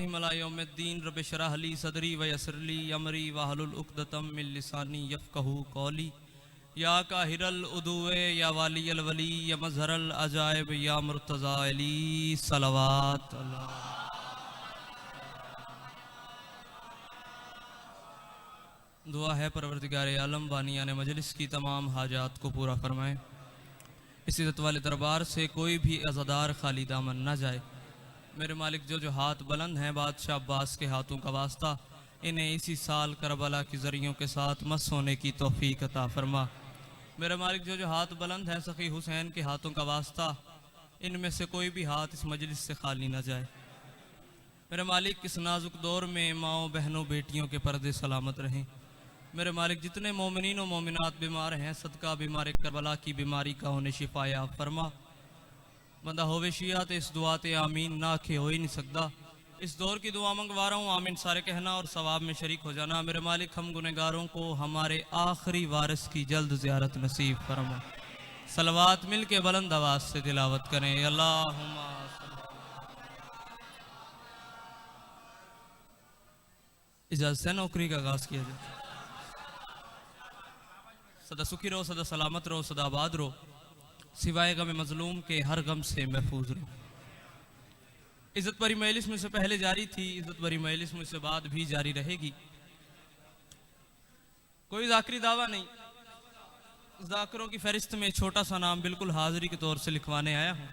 मला यौमिद्दीन रब्बि शरह ली सदरी व यस्सिर ली अमरी वहलुल उक़दतम मिन लिसानी यफ़क़हू क़ौली। या काहिरल उदुवे या वालियल वली या मज़हरल अजाइब या मुर्तज़ा अली सलवात अल्लाह। दुआ है परवरदिगार आलम बानियाने मजलिस की तमाम हाजात को पूरा फरमाए। इस इज़्ज़त वाले दरबार से कोई भी अज़ादार खाली दामन न जाए। मेरे मालिक जो हाथ बुलंद हैं बादशाह अब्बास के हाथों का वास्ता, इन्हें इसी साल करबला की ज़रियों के साथ मस होने की तौफीक अता फरमा। मेरे मालिक जो हाथ बुलंद हैं सखी हुसैन के हाथों का वास्ता, इनमें से कोई भी हाथ इस मजलिस से खाली न जाए। मेरे मालिक इस नाजुक दौर में माओ बहनों बेटियों के पर्दे सलामत रहें। मेरे मालिक जितने मोमिनीन व मोमिनात बीमार हैं सदका बीमार करबला की बीमारी का उन्हें शिफाया फरमा। बंदा होवे शिया तो इस दुआ ते आमीन ना खे हो ही नहीं सकता। इस दौर की दुआ मंगवा रहा हूँ, आमीन सारे कहना और सवाब में शरीक हो जाना। मेरे मालिक हम गुनहगारों को हमारे आखिरी वारिस की जल्द ज़ियारत नसीब फरमा। सलवात मिल के बुलंद आवाज़ से तिलावत करें अल्लाहुम्मा। इजाज़त है नौकरी का आगाज़ किया जाए। सदा सुखी रहो, सदा सलामत रहो, सदा आबाद रहो, सिवाय गम मजलूम के हर गम से महफूज रहो। इज़्ज़त भरी मजलिस मुझसे पहले जारी थी, इज़्ज़त भरी मजलिस मुझसे बाद भी जारी रहेगी। कोई ज़ाकरी दावा नहीं, ज़ाकरों की फहरिस्त में छोटा सा नाम बिल्कुल हाज़िरी के तौर से लिखवाने आया हूँ।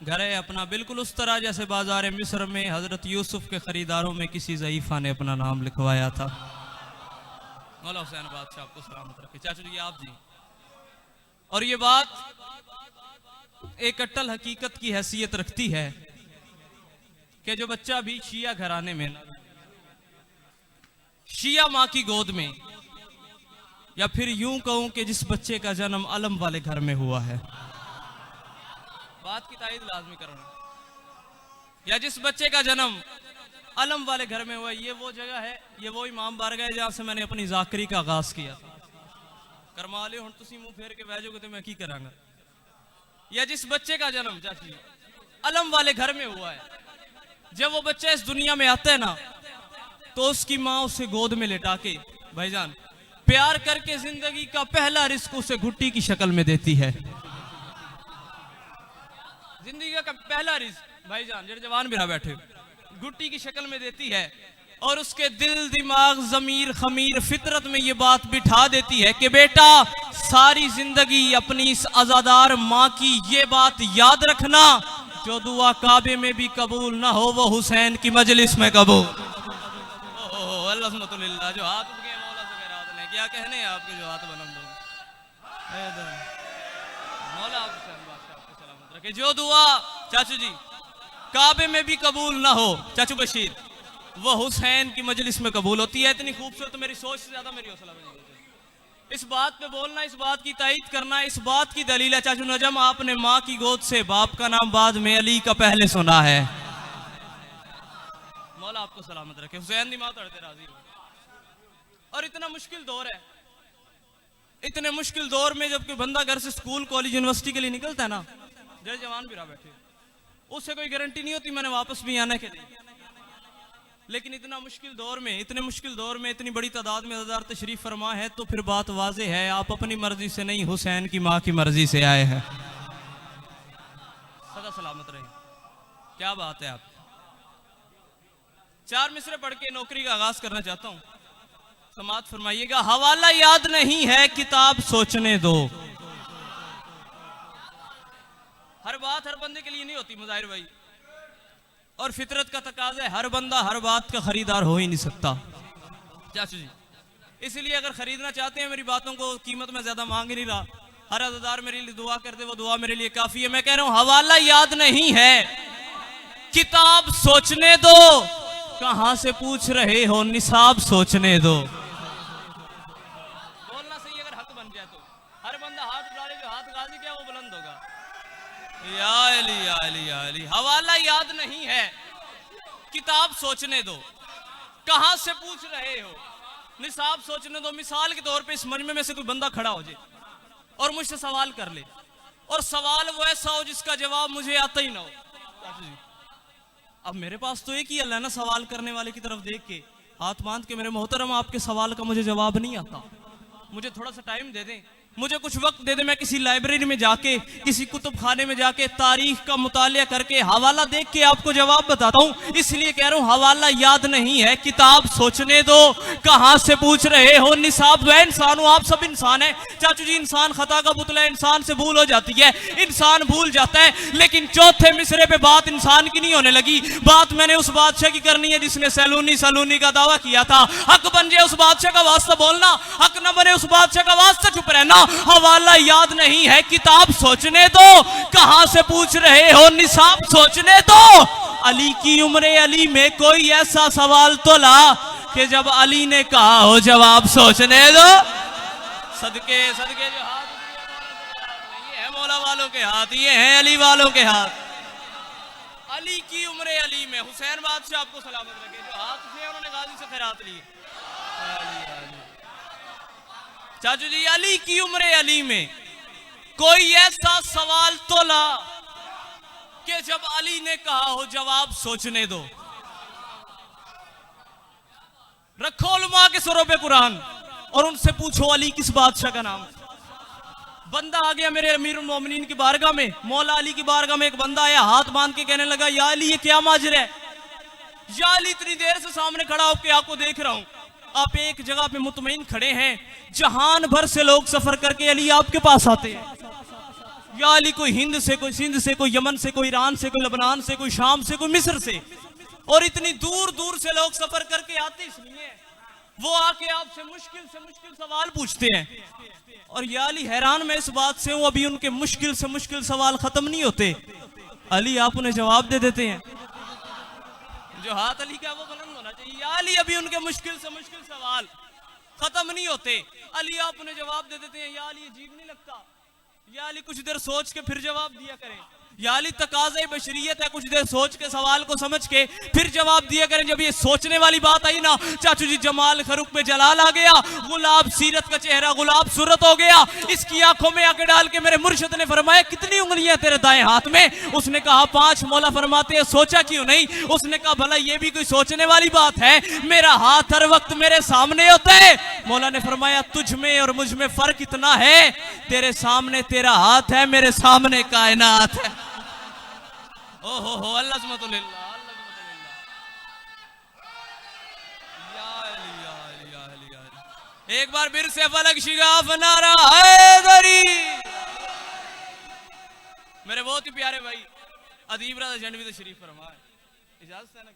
घर है अपना बिल्कुल उस तरह जैसे बाजार मिस्र में हज़रत यूसुफ के ख़रीदारों में किसी ज़ईफ़ा ने अपना नाम लिखवाया था। मौला हुसैन बादशाह आपको सलामत रखे। चाचू जी आप जी, और ये बात एक अट्टल हकीकत की हैसियत रखती है कि जो बच्चा भी शिया घराने में, शिया माँ की गोद में, या फिर यूं कहूं कि जिस बच्चे का जन्म अलम वाले घर में हुआ है, बात की तायीद लाजमी करना, या जिस बच्चे का जन्म अलम वाले घर में हुआ, ये वो जगह है, ये वो इमाम बारगाह है जहां से मैंने अपनी ज़ाकरी का आगाज़ किया था। करमा लियो हुण तुसीं मुंह फेर के बह जाओगे तो मैं की करांगा। या जिस बच्चे का जन्म चाची अलम वाले घर में हुआ है, जब वो बच्चा इस दुनिया में आता है ना, तो उसकी माँ उसे गोद में लेटा के भाईजान प्यार करके जिंदगी का पहला रिस्क उसे घुट्टी की शक्ल में देती है। जिंदगी का पहला रिस्क भाईजान जेड़े जवान भी ना बैठे घुट्टी की शक्ल में देती है, और उसके दिल दिमाग ज़मीर खमीर फितरत में ये बात बिठा देती है कि बेटा सारी जिंदगी अपनी इस आज़ादार माँ की ये बात याद रखना, जो दुआ काबे में भी कबूल ना हो वो हुसैन की मजलिस में कबूल। अल्लाह जो हाथ उठ गए मौला से खैरात ने, क्या कहने हैं आपके जो हाथ बुलंद हो। मौला आपको सलामत रखे। जो दुआ चाचू जी काबे में भी कबूल ना हो चाचू बशीर, वो हुसैन की मजलिस में कबूल होती है। इतनी खूबसूरत, मेरी सोच से ज्यादा मेरी हौसला बनी। इस बात पे बोलना, इस बात की तायीद करना, इस बात की दलील है चाचू नजम, आपने माँ की गोद से बाप का नाम बाद में अली का पहले सुना है। मौला आपको सलामत रखे। हुसैन दी माँ तड़ते राजी हो। और इतना मुश्किल दौर है, इतने मुश्किल दौर में जब कोई बंदा घर से स्कूल कॉलेज यूनिवर्सिटी के लिए निकलता है ना, जय जवान भी रहा बैठे, उससे कोई गारंटी नहीं होती मैंने वापस भी आने के लिए। लेकिन इतना मुश्किल दौर में, इतने मुश्किल दौर में इतनी बड़ी तादाद में हज़ार तशरीफ फरमा है, तो फिर बात वाज़े है आप अपनी मर्जी से नहीं, हुसैन की माँ की मर्जी से आए हैं। सदा सलामत रहे। क्या बात है। आप 4 मिसरे पढ़ के नौकरी का आगाज करना चाहता हूँ, समात फरमाइएगा। हवाला याद नहीं है किताब सोचने दो। हर बात हर बंदे के लिए नहीं होती मुजाहिर भाई, और फितरत का तकाजा है, हर बंदा हर बात का खरीदार हो ही नहीं सकता चाचू जी। इसलिए अगर खरीदना चाहते हैं मेरी बातों को, कीमत में ज्यादा मांग नहीं रहा, हर अज़ादार मेरे लिए दुआ कर दे, वो दुआ मेरे लिए काफी है। मैं कह रहा हूं हवाला याद नहीं है किताब सोचने दो, कहां से पूछ रहे हो निसाब सोचने दो। बोलना सही अगर हक बन जाए तो हर बंदा हाथ डाले, जो हाथ गाजी क्या वो बुलंद होगा। या अली या अली या अली। हवाला याद नहीं है किताब सोचने दो, कहां से पूछ रहे हो निसाब सोचने दो। मिसाल के तौर पे इस मजमे में से कोई बंदा खड़ा हो जाए और मुझसे सवाल कर ले, और सवाल वो ऐसा हो जिसका जवाब मुझे आता ही ना हो। अब मेरे पास तो एक ही अल्लाह है ना, सवाल करने वाले की तरफ देख के हाथ बांध के, मेरे मोहतरम आपके सवाल का मुझे जवाब नहीं आता, मुझे थोड़ा सा टाइम दे दें, मुझे कुछ वक्त दे दे, मैं किसी लाइब्रेरी में जाके, किसी कुतुब खाने में जाके तारीख का मुतालिया करके हवाला देख के आपको जवाब बताता हूं। इसलिए कह रहा हूं हवाला याद नहीं है, किताब सोचने दो, कहां से पूछ रहे हो, निसाब वह इंसान हो, आप सब इंसान है चाचू जी, इंसान खता का पुतला है, इंसान से भूल हो जाती है, इंसान भूल जाता है, लेकिन चौथे मिसरे पे बात इंसान की नहीं होने लगी, बात मैंने उस बादशाह की करनी है जिसने सैलूनी का दावा किया था। हक बन जाए उस बादशाह का वास्ता बोलना, हक न बने उस बादशाह का वास्ता चुप रहना। हवाला याद नहीं है, किताब सोचने दो, कहां से पूछ रहे हो, निसाब सोचने दो। अली की उम्र अली में कोई ऐसा सवाल तो ला कि जब अली ने कहा हो जवाब सोचने दो। सदके सदके जो हाथ ये है मौला वालों के हाथ, ये है अली वालों के हाथ। अली की उम्र अली में हुसैन बादशाह आपको सलामत रखे, जो हाथ से उन्होंने गाजी से खैरात ली। चाचू जी अली की उम्र अली में कोई ऐसा सवाल तो ला कि जब अली ने कहा हो जवाब सोचने दो। रखो उलमा के सरों पे कुरान और उनसे पूछो अली किस बादशाह का नाम। बंदा आ गया मेरे अमीरुल मोमिनीन की बारगाह में, मौला अली की बारगाह में एक बंदा आया, हाथ बांध के कहने लगा या अली ये क्या माजरा है, या अली इतनी देर से सामने खड़ा होकर आपको देख रहा हूं, आप एक जगह पे मुतमईन खड़े हैं, जहान भर से लोग सफर करके अली आपके पास आते हैं, या अली कोई हिंद से, कोई सिंध से, कोई यमन से, कोई ईरान से, कोई लेबनान से, कोई शाम से, कोई मिस्र से, और इतनी दूर दूर से लोग सफर करके आते इसलिए वो आके आपसे मुश्किल सवाल पूछते हैं। और या अली हैरान मैं इस बात से हूं, अभी उनके मुश्किल से मुश्किल सवाल खत्म नहीं होते, अली आप उन्हें जवाब दे देते हैं। जो हाथ अली का वो बुलंद होना चाहिए। या अली अभी उनके मुश्किल से मुश्किल सवाल खत्म नहीं होते, अली आप उन्हें जवाब दे देते हैं। या अली अजीब नहीं लगता, या अली कुछ देर सोच के फिर जवाब दिया करें। या अली तकाज़े बशरियत है, कुछ देर सोच के सवाल को समझ के फिर जवाब दिया करें। जब ये सोचने वाली बात आई ना चाचू जी, जमाल खरुक पे जलाल आ गया, गुलाब सीरत का चेहरा गुलाब सूरत हो गया। इसकी आंखों में आंखें डाल के मेरे मुर्शिद ने फरमाया कितनी उंगलियां तेरे दाएं हाथ में? उसने कहा 5। मौला फरमाते हैं सोचा क्यों नहीं? उसने कहा भला ये भी कोई सोचने वाली बात है, मेरा हाथ हर वक्त मेरे सामने होता है। मौला ने फरमाया तुझ में और मुझ में फर्क इतना है, तेरे सामने तेरा हाथ है, मेरे सामने कायनात है। ओहो हो अल्लाह सुब्हानल्लाह। एक बार फिर से फलक शिगाफ नारा हैदरी। मेरे बहुत ही प्यारे भाई अदीब राजा जंडवी तो शरीफ फरमाए, इजाजत है ना?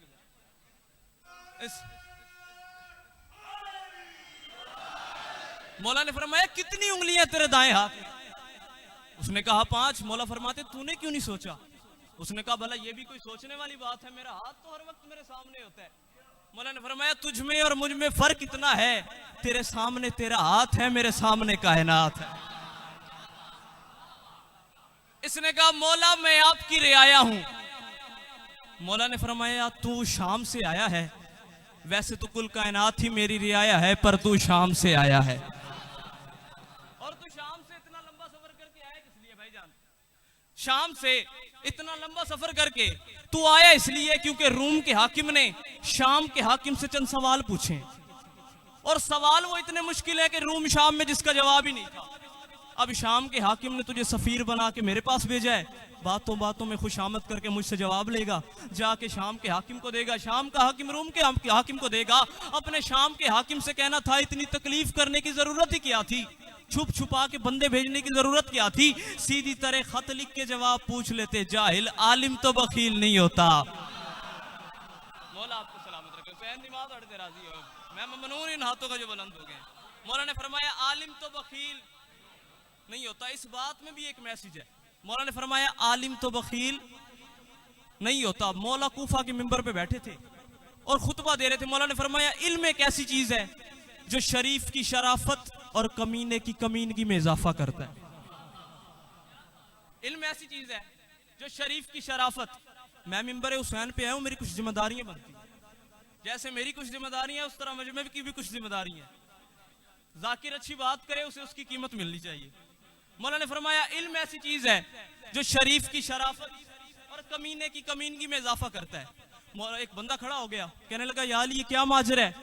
मौला ने फरमाया कितनी उंगलियां तेरे दाएं हाथ में? उसने कहा 5। मौला फरमाते तूने क्यों नहीं सोचा? उसने कहा भला ये भी कोई सोचने वाली बात है, मेरा हाथ तो हर वक्त मेरे सामने होता है। मौला ने फरमाया तुझ में और मुझ में फर्क इतना है, तेरे सामने तेरा हाथ है, मेरे सामने कायनात है। इसने कहा मौला मैं आपकी रियाया हूं। मौला ने फरमाया तू शाम से आया है, वैसे तो कुल कायनात ही मेरी रियाया है, पर तू शाम से आया है। और तू शाम से इतना लंबा सफर करके आया किस लिए भाईजान? शाम से इतना लंबा सफर करके तू आया इसलिए क्योंकि रूम के हाकिम ने शाम के हाकिम से चंद सवाल पूछे, और सवाल वो इतने मुश्किल है कि रूम शाम में जिसका जवाब ही नहीं था। अब शाम के हाकिम ने तुझे सफीर बना के मेरे पास भेजा है, बातों बातों में खुशामद करके मुझसे जवाब लेगा, जाके शाम के हाकिम को देगा, शाम का हाकिम रूम के हाकिम को देगा। अपने शाम के हाकिम से कहना था इतनी तकलीफ करने की जरूरत ही क्या थी, छुप छुपा के बंदे भेजने की जरूरत क्या थी? सीधी तरह खत लिख के जवाब पूछ लेते, जाहिल आलिम तो बखील नहीं होता। मौला आपको सलामत रखे, हुसैन नमाज पढ़ते राजी हो, मैं ममनून इन हाथों का जो बुलंद हो गए। मौला ने फरमाया आलिम तो बखील नहीं होता। इस बात में भी एक मैसेज है। मौला ने फरमाया आलिम तो बखील नहीं होता। मौला कूफा के मिंबर पे बैठे थे और खुतबा दे रहे थे। मौला ने फरमाया इल्म एक ऐसी चीज है जो शरीफ की शराफत और कमीने की कमीनगी में इजाफा करता है। इल्म ऐसी चीज है जो शरीफ की शराफत, मैं मिंबर हुसैन पे आया हूं, मेरी कुछ जिम्मेदारियां बनती हैं, जैसे मेरी कुछ जिम्मेदारियां उस तरह मजमे की भी कुछ जिम्मेदारियां। जाकिर अच्छी बात करे उसे उसकी कीमत मिलनी चाहिए। मौला ने फरमाया इल्म ऐसी चीज है जो शरीफ की शराफत और कमीने की कमीनगी में इजाफा करता है। एक बंदा खड़ा हो गया, कहने लगा या अली ये क्या माजरा है,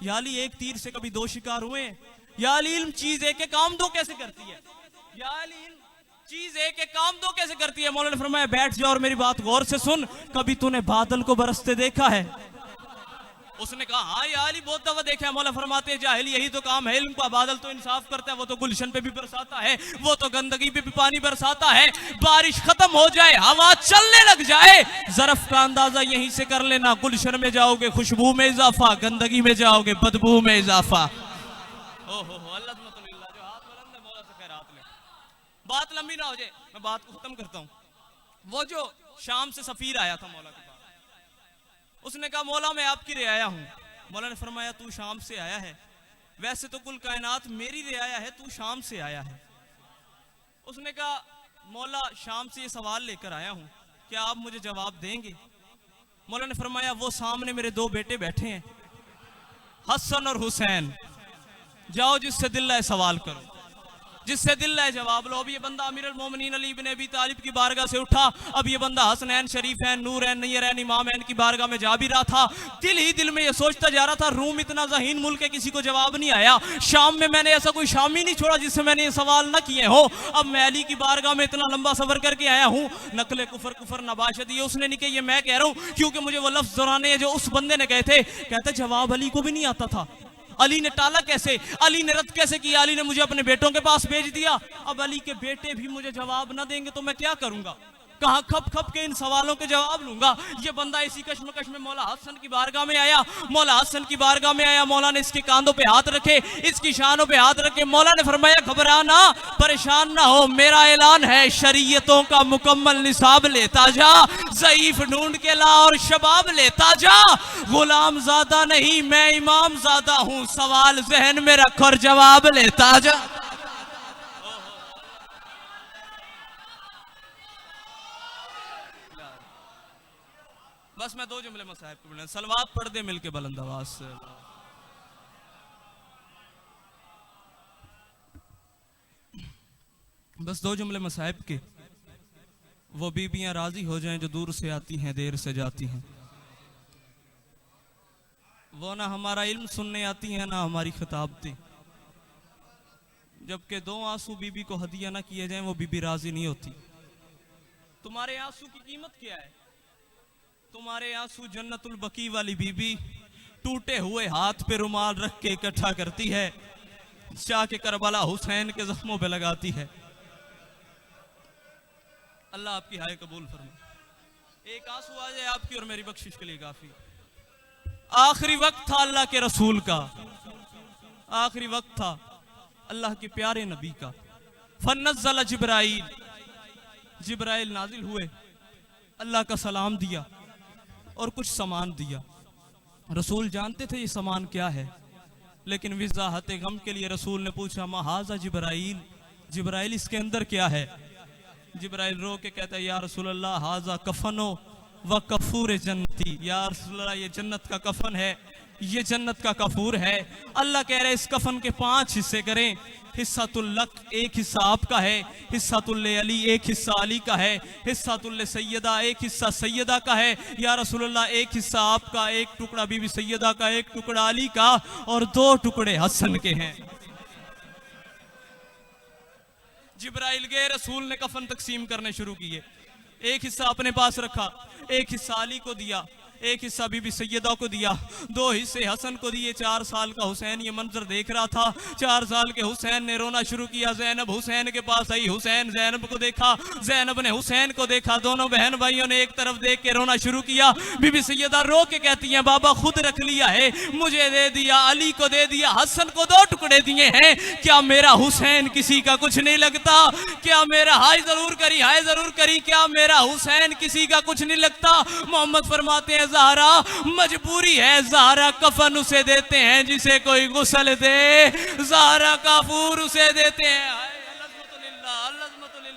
या अली एक तीर से कभी दो शिकार हुए हैं, या अली इल्म चीज एक काम दो कैसे करती है, या अली इल्म चीज एक काम दो कैसे करती है। मौला ने फरमाया बैठ जा और मेरी बात गौर से सुन, कभी तूने बादल को बरसते देखा है? उसने कहा हाँ या अली बहुत दफा देखा है। मौला फरमाते हैं जाहिल यही तो काम है इल्म का, बादल तो इंसाफ करता है, वो तो गुलशन पे भी बरसाता है, वो तो गंदगी पे भी पानी बरसाता है। बारिश खत्म हो जाए, हवा चलने लग जाए, जरफ का अंदाजा यहीं से कर लेना, गुलशन में जाओगे खुशबू में इजाफा, गंदगी में जाओगे बदबू में इजाफा। ओहो अल्लाह जो हाथ बुलंद है मौला से खैरात ले। बात लंबी ना हो जाए, मैं बात को खत्म करता हूँ। वो जो शाम से सफीर आया था मौला के पास, उसने कहा मौला मैं आपकी रियाया हूं। मौला ने फरमाया तू शाम से आया है, वैसे तो कुल कायनात मेरी रियाया है, तू शाम से आया है। उसने कहा मौला शाम से ये सवाल लेकर आया हूं, क्या आप मुझे जवाब देंगे? मौला ने फरमाया वो सामने मेरे दो बेटे बैठे हैं, हसन और हुसैन, जाओ जिससे दिल है सवाल करो, जिससे दिल है जवाब लो। अब ये बंदा अमीर अल मोमिनीन अली इब्न अबी तालिब की बारगाह से उठा, अब ये बंदा हसनैन शरीफैन नूरैन नय्यरैन इमामैन की बारगाह में जा भी रहा था। दिल ही दिल में ये सोचता जा रहा था रूम इतना ज़हीन मुल्क है, किसी को जवाब नहीं आया, शाम में मैंने ऐसा कोई शामी नहीं छोड़ा जिससे मैंने ये सवाल न किए हो। अब मैं अली की बारगाह में इतना लंबा सफर करके आया हूँ, नकले कुफर कुफर नबाशत ये उसने नहीं कही, ये मैं कह रहा हूँ, क्योंकि मुझे वो लफ्ज़ दोहराने जो उस बंदे ने कहे थे। कहते जवाब अली को भी नहीं आता था, अली ने टाला कैसे, अली ने रद्द कैसे किया, अली ने मुझे अपने बेटों के पास भेज दिया। अब अली के बेटे भी मुझे जवाब ना देंगे तो मैं क्या करूंगा, कहां खप खप के इन सवालों के जवाब लूंगा। ये बंदा इसी कश्मकश में मौला हसन की बारगाह में आया, मौला हसन की बारगाह में आया, मौला ने इसके कांधों पे हाथ रखे, इसकी शानों पे हाथ रखे। मौला ने फरमाया घबराना, परेशान ना हो, मेरा ऐलान है शरीयतों का मुकम्मल निसाब लेता जा, ज़ईफ ढूंढ के ला और शबाब लेता जा। गुलाम ज़्यादा नहीं मैं इमाम ज़्यादा हूं, सवाल जहन में रख और जवाब लेता जा। बस मैं दो जुमले मसाहिब के बोले, सलवात पढ़ दे मिलके बुलंद आवाज से। बस दो जुमले मसाहिब के, वो बीबियां राजी हो जाएं जो दूर से आती हैं देर से जाती हैं, वो ना हमारा इल्म सुनने आती हैं ना हमारी खिताबतें। जबकि दो आंसू बीबी को हदिया ना किए जाएं वो बीबी राजी नहीं होती। तुम्हारे आंसू की कीमत क्या है? तुम्हारे आंसू जन्नतुल बकी वाली बीबी टूटे हुए हाथ पे रुमाल रख के इकट्ठा करती है, शाह के करबला हुसैन के जख्मों पे लगाती है। अल्लाह आपकी हाय कबूल फरमाए। एक आंसू आ जाए आपकी और मेरी बख्शिश के लिए काफी। आखिरी वक्त था अल्लाह के रसूल का, आखिरी वक्त था अल्लाह के प्यारे नबी का। फन्नज़्ज़ल जिब्राइल, जिब्राइल नाजिल हुए, अल्लाह का सलाम दिया और कुछ सामान दिया। रसूल जानते थे ये सामान क्या है, लेकिन विज़ाहत गम के लिए रसूल ने पूछा महाज़ा जिब्राइल, जिब्राइल इसके अंदर क्या है? जिब्राइल रो के कहता है या रसूल अल्लाह हाज़ा कफनो व कफूर जन्नती, या रसूल अल्लाह ये जन्नत का कफन है, ये जन्नत का कफूर है। अल्लाह कह रहे इस कफन के 5 हिस्से करें, हिस्सातुल लक एक हिस्सा आपका है, हिस्सातुल अली एक हिस्सा अली का है, हिस्सातुल सैयदा एक हिस्सा सैयदा का है। या रसूलुल्लाह एक हिस्सा आपका, एक टुकड़ा बीबी सैयदा का, एक टुकड़ा अली का और 2 टुकड़े हसन के हैं। जिब्राइल गए, रसूल ने कफन तकसीम करने शुरू किए। एक हिस्सा अपने पास रखा, एक हिस्सा अली को दिया, एक हिस्सा बीबी सैयदा को दिया, 2 हिस्से हसन को दिए। 4 साल का हुसैन ये मंजर देख रहा था। 4 साल के हुसैन ने रोना शुरू किया। जैनब हुसैन के पास आई, हुसैन जैनब को देखा, जैनब ने हुसैन को देखा, दोनों बहन भाइयों ने एक तरफ देख के रोना शुरू किया। बीबी सैयदा रो के कहती हैं बाबा खुद रख लिया है, मुझे दे दिया, अली को दे दिया, हसन को 2 टुकड़े दिए हैं, क्या मेरा हुसैन किसी का कुछ नहीं लगता? क्या मेरा हाय जरूर करी, हाय जरूर करी, क्या मेरा हुसैन किसी का कुछ नहीं लगता? मोहम्मद फरमाते हैं ज़हरा मजबूरी है, ज़हरा कफन उसे देते हैं जिसे कोई गुस्ल दे, ज़हरा काफूर उसे देते हैं,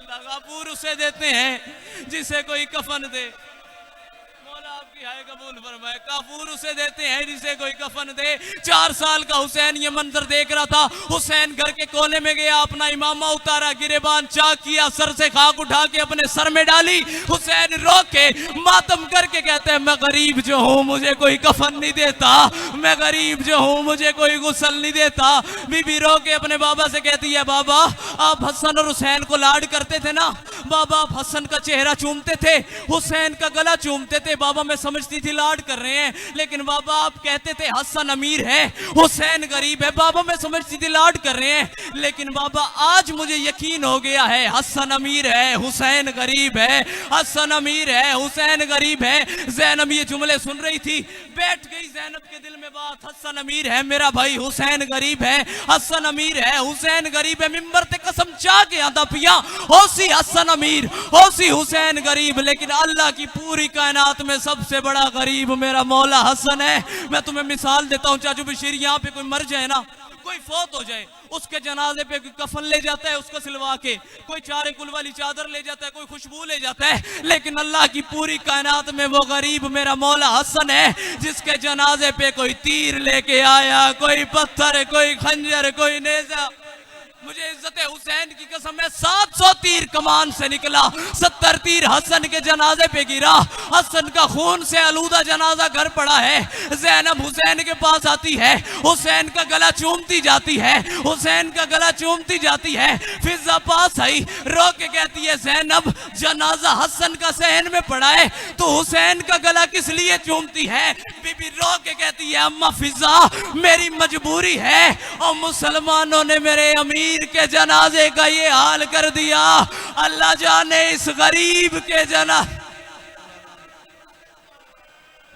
काफूर उसे देते हैं जिसे कोई कफन दे। मौला आपकी हाय कबूल फरमाए। काफूर उसे देते हैं जिसे कोई कफन दे। 4 साल का हुसैन ये मंजर देख रहा था। हुसैन घर के कोने में गया, अपना इमामा उतारा, गिरेबान चाक किया, सर से खाक उठा के अपने सर में डाली। हुसैन रो के मातम करके कहते हैं मैं गरीब जो हूँ मुझे कोई कफन नहीं देता, मैं गरीब जो हूँ मुझे कोई गुस्ल नहीं देता। बीबी रो के अपने बाबा से कहती है बाबा आप हसन और हुसैन को लाड करते थे ना, बाबा आप हसन का चेहरा चूमते थे, हुसैन का गला चूमते थे। बाबा मैं समझती थी लाड कर रहे हैं, लेकिन बाबा आप कहते थे हसन अमीर है हुसैन गरीब है। बाबा मैं समझती थी लाड कर रहे हैं, लेकिन बाबा आज मुझे यकीन हो गया है हसन अमीर है हुसैन गरीब है, हसन अमीर है हुसैन गरीब है। ज़ैनब ये जुमले सुन रही थी, बैठ गई ज़ैनब के दिल में बात, हसन अमीर है मेरा भाई हुसैन गरीब है, हसन अमीर है हुसैन गरीब है। मिंबर ते कसम चाह के आदा पिया होसी हसन अमीर होसी हुसैन गरीब, लेकिन अल्लाह की पूरी कायनात में सबसे बड़ा गरीब मेरा मौला हसन है। मैं तुम्हें मिसाल देता हूँ चाचू बशीर, यहाँ पे कोई मर जाए ना, कोई फौत हो जाए, उसके जनाजे पे कोई कफन ले जाता है उसको सिलवा के, कोई चारे कुल वाली चादर ले जाता है, कोई खुशबू ले जाता है, लेकिन अल्लाह की पूरी कायनात में वो गरीब मेरा मौला हसन है जिसके जनाजे पे कोई तीर लेके आया, कोई पत्थर, कोई खंजर, कोई नेजा। मुझे इज्जत हुसैन की कसम है 700 तीर कमान से निकला, 70 तीर हसन के जनाजे पे गिरा, हसन का खून से आलूदा जनाजा घर पड़ा है। ज़ैनब हुसैन के पास आती है, हुसैन का गला चूमती जाती है, हुसैन का गला चूमती जाती है। फिजा पास आई, रो के कहती है ज़ैनब जनाजा हसन का सहन में पड़ा है, तो हुसैन का गला किस लिए चूमती है? बीबी रो के कहती है अम्मा फिजा मेरी मजबूरी है, और मुसलमानों ने मेरे अमीर के जनाजे का ये हाल कर दिया, अल्लाह जाने इस गरीब के जना